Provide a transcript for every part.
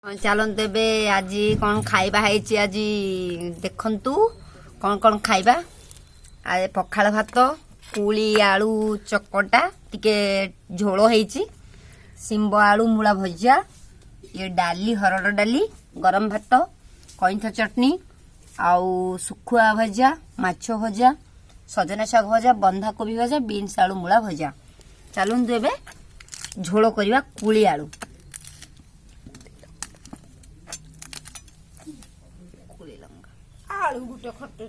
चलते बे आज कौन खाइबा है आज देखंतु कौन कौन खाइबा आज पखाल भात कुली आलू चकटा टिके झोल होईची सिंब आलू मूला भजिया ये डाली हरड़ डाली गरम भात कईंथ चटनी आउ सुखुआ भजा माछ भजा सजना शाग भजा बंधाकोबी भजा बीन्स आलू मूला भजा चलते एबे झोल करवा कुली आलू आलू गुटे खटे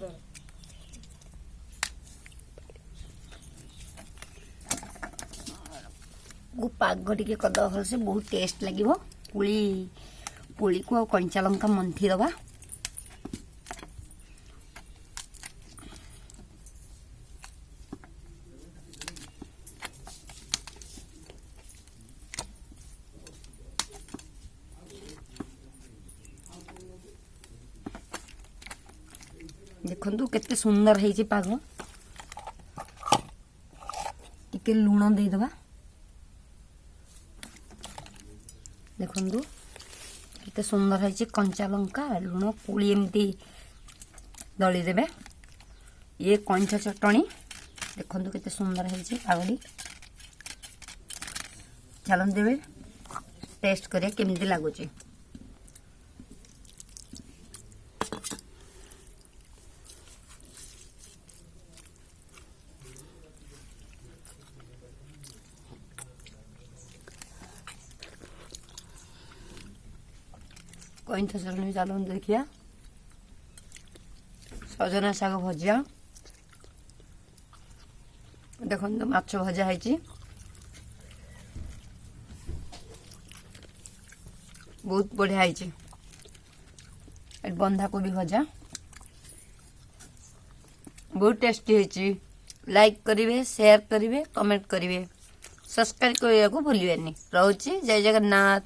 पाग टिके करदे भलसे बहुत टेस्ट लगे पुली पुली को कंचा लंका मंथी दबा देखु केते सुंदर है पाग टिके लुण देदबा देखु केते सुंदर है कंचा लंका लुण पुली एमती दली देबे ये कंचा चटनी देखु केते सुंदर है पागड़ी चलन देबे टेस्ट करिया केमती लागुची कईंथ चटनी चलो देखिया सजना शाग भजिया देखो माछ भजा है बहुत बढ़िया है बंधाकोबी भजा बहुत टेस्टी है लाइक करिवे शेयर करिवे कमेंट करिवे सब्सक्राइब करने को भूलिए रोची जय जगन्नाथ।